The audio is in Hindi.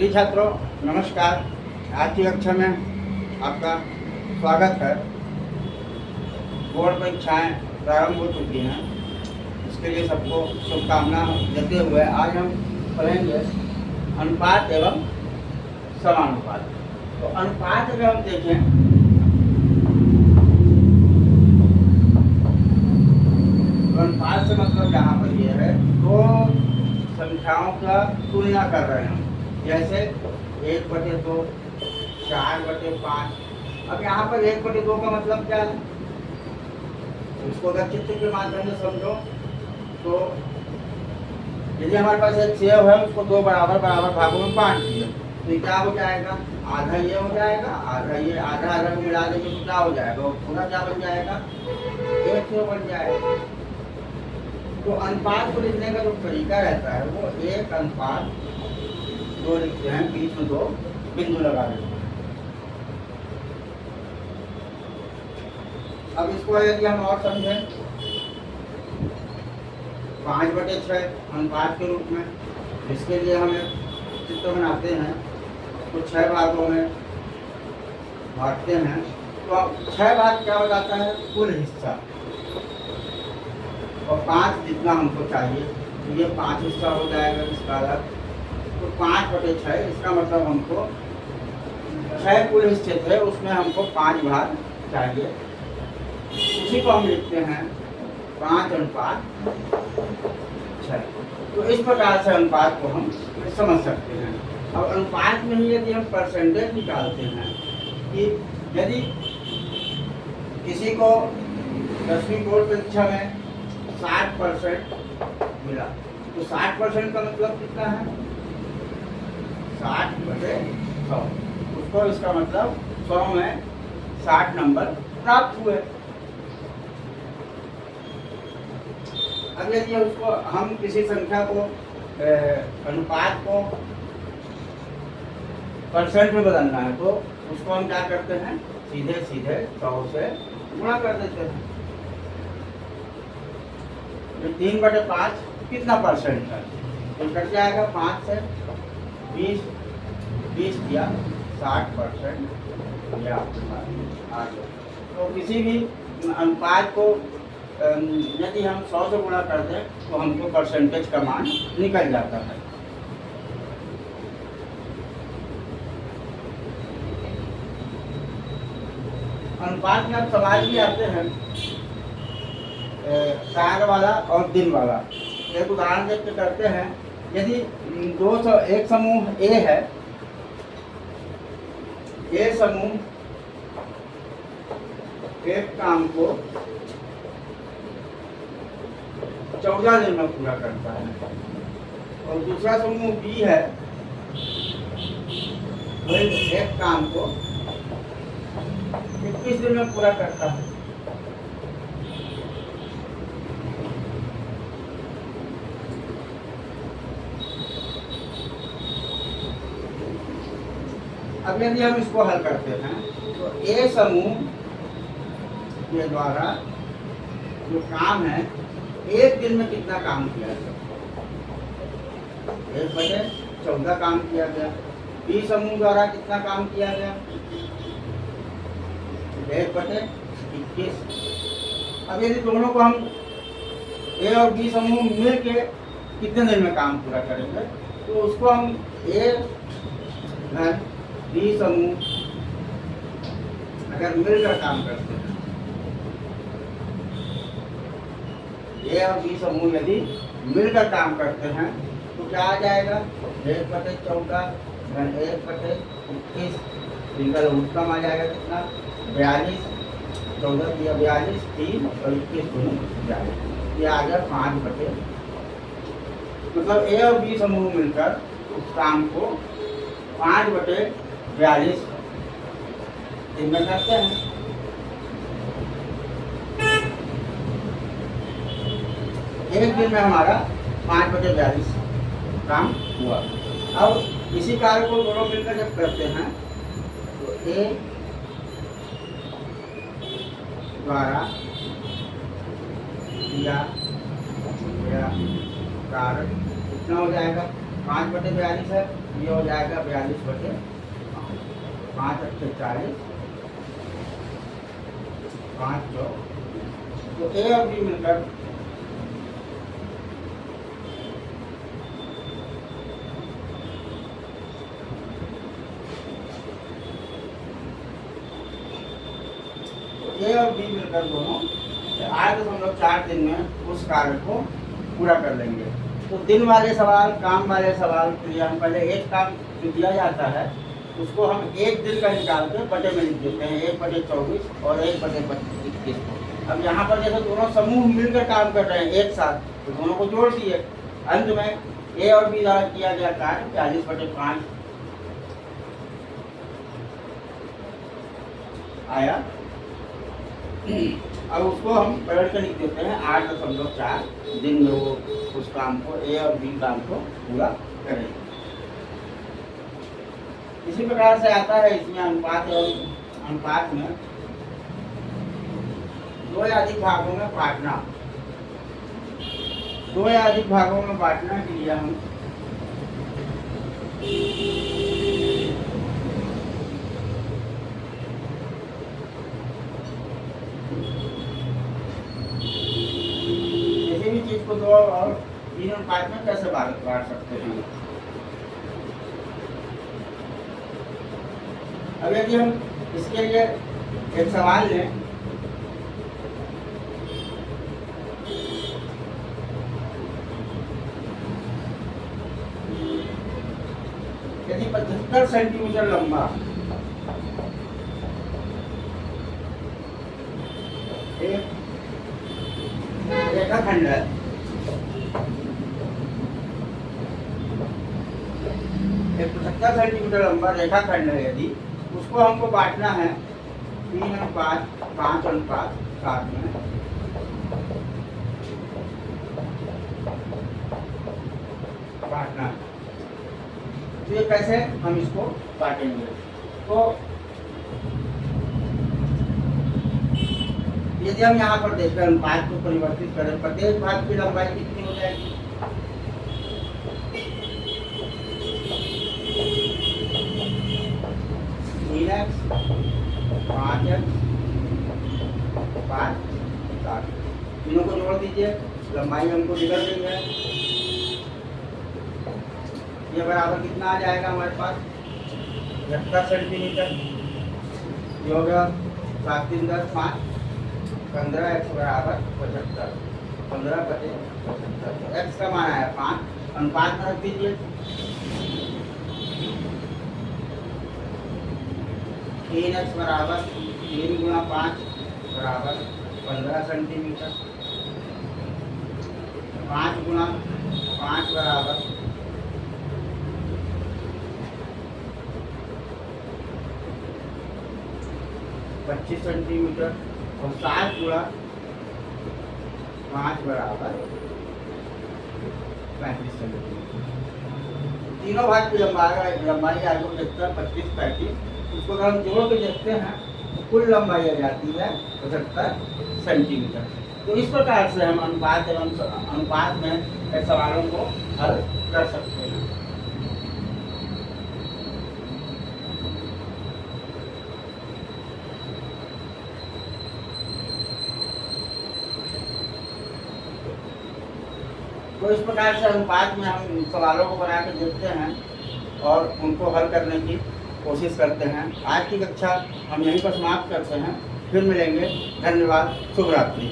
प्रिय छात्रों, नमस्कार। आज की कक्षा में आपका स्वागत है। बोर्ड परीक्षाएं प्रारंभ हो चुकी हैं, इसके लिए सबको शुभकामना देते हुए आज हम पढ़ेंगे अनुपात एवं समानुपात। तो अनुपात अगर हम देखें तो अनुपात से मतलब यहाँ पर ये है दो संख्याओं का तुलना कर रहे हैं, जैसे 1/2, 4/5। अब यहाँ पर 1/2 का मतलब क्या है, इसको अगर चित्र के माध्यम से समझो तो यदि हमारे पास एक सेव है, उसको दो बराबर बराबर भागों में बांट दिया तो क्या हो जाएगा, आधा ये हो जाएगा, आधा ये, आधा आधा को मिला देंगे तो क्या हो जाएगा, और पूरा क्या बन जाएगा, एक सेव बन जाएगा। तो अनुपात को लिखने का जो तरीका रहता है वो 1:2 लिखते हैं, बीच में 2 बिंदु लगा देते हैं। अब इसको यदि हम और समझें 5/6 अनुपात के रूप में, इसके लिए हमें चित्र बनाते हैं तो 6 भागों में बांटते हैं। तो 6 भाग क्या हो जाता है, कुल हिस्सा, और 5 जितना हमको चाहिए तो ये 5 हिस्सा हो जाएगा इसका अलग। तो 5/6 इसका मतलब हमको 6 कुल हिस्से थे, उसमें हमको 5 भाग चाहिए। उसी को हम लिखते हैं 5:6। तो इस प्रकार से अनुपात को हम समझ सकते हैं। अब अनुपात में ही यदि हम परसेंटेज निकालते हैं कि यदि किसी को 10वीं बोर्ड परीक्षा में 60% मिला तो 60% का मतलब कितना है, 60/100। उसको इसका मतलब 100 में 60 नंबर प्राप्त हुए। अब यदि उसको हम किसी संख्या को अनुपात को परसेंट में बदलना है तो उसको हम क्या करते हैं, सीधे सीधे 100 से गुणा कर देते हैं। 3/5 कितना परसेंट है, तो कट जाएगा 5 से 20 दिया 60% या आगे। तो किसी भी अनुपात को यदि हम 100 से गुणा कर दें तो हमको परसेंटेज का मान निकल जाता है। अनुपात में अब सवाल भी आते हैं कार्य वाला और दिन वाला। एक उदाहरण देख के करते हैं। यदि एक समूह ए है, ए समूह एक काम को 14 दिन में पूरा करता है, और दूसरा समूह बी है, वही एक काम को 21 दिन में पूरा करता है। अब यदि हम इसको हल करते हैं तो ए समूह के द्वारा जो काम है, एक दिन में कितना काम किया गया, 1/14 काम किया गया। बी समूह द्वारा कितना काम किया गया, 1/21। अब यदि दोनों को हम ए और बी समूह मिल के कितने दिन में काम पूरा करेंगे, तो उसको हम ए घन बी समूह अगर मिलकर काम करते हैं, ए और बी समूह यदि मिलकर काम करते हैं तो क्या आ जाएगा, 1/14 घन 1/21, इनका उत्तम आ जाएगा कितना, 42। 14 दिया 42, 3 और 21 गुना 42, ये आ गया 5/। मतलब ए और बी समूह मिलकर उस काम को 5/42 दिन में करते हैं। एक दिन में हमारा 5/42 काम हुआ। अब इसी कार्य को दोनों मिलकर जब करते हैं तो ए द्वारा दिया गया कार्य कितना हो जाएगा, 5/42 है, ये हो जाएगा 42/5, 5 अच्छे 40, 5 जो, तो ए और बी मिलकर ए और बी मिलकर दोनों 8.4 दिन में उस कार्य को पूरा कर लेंगे। तो दिन वाले सवाल, काम वाले सवाल के लिए हम पहले एक काम जो दिया जाता है उसको हम एक दिन का निकाल के बटे में लिख देते हैं, 1/24 और 1/21 को। अब यहाँ पर जैसे दोनों समूह मिलकर काम कर रहे हैं एक साथ, तो दोनों को जोड़ दिए। अंत में ए और बी द्वारा किया गया कार्य 40/5 आया। अब उसको हम पलट कर लिख देते हैं 8.4 दिन में वो उस काम को, ए और बी काम को पूरा करेंगे। इसी प्रकार से आता है इसमें अनुपात, और अनुपात में 2 या अधिक भागों में बांटना। 2 या अधिक भागों में बांटना के लिए हम किसी भी चीज को 2 और 3 अनुपात में कैसे बांट सकते हैं। अब यदि हम इसके लिए एक सवाल लें, यदि 75 सेंटीमीटर लंबा एक रेखाखंड है, एक 75 सेंटीमीटर लंबा रेखाखंड है, यदि उसको हमको बांटना है 3:5:5 में, बांटना है। तो ये कैसे हम इसको बांटेंगे, तो यदि हम यहाँ पर देखकर अनुपात को परिवर्तित करें, प्रत्येक भाग की लंबाई कितनी हो जाएगी, x 5x 5 7, तीनों को जोड़ दीजिए, लंबाई हमको निकल गई है। ये बराबर कितना आ जाएगा हमारे पास 75 सेंटीमीटर। ये हो गया 7 3 10 5, 15x बराबर 75, 15/75। x का मान आया 5, अनुपात में रख दीजिए 3x बराबर 3 गुणा 5 बराबर 15 सेंटीमीटर, 5 गुणा 5 बराबर 25 सेंटीमीटर, और 7 गुणा 5 बराबर 35 सेंटीमीटर। तीनों भाग की लंबाई आगे देखते हैं 25 35, उसको अगर हम जोड़ के देखते हैं तो कुल लंबाई आ जाती है 75 सेंटीमीटर। तो इस प्रकार से हम अनुपात एवं अनुपात में सवालों को हल कर सकते हैं। तो इस प्रकार से अनुपात में हम सवालों को बना के देखते हैं और उनको हल करने की कोशिश करते हैं। आज की कक्षा हम यहीं पर समाप्त करते हैं, फिर मिलेंगे। धन्यवाद, शुभ रात्रि।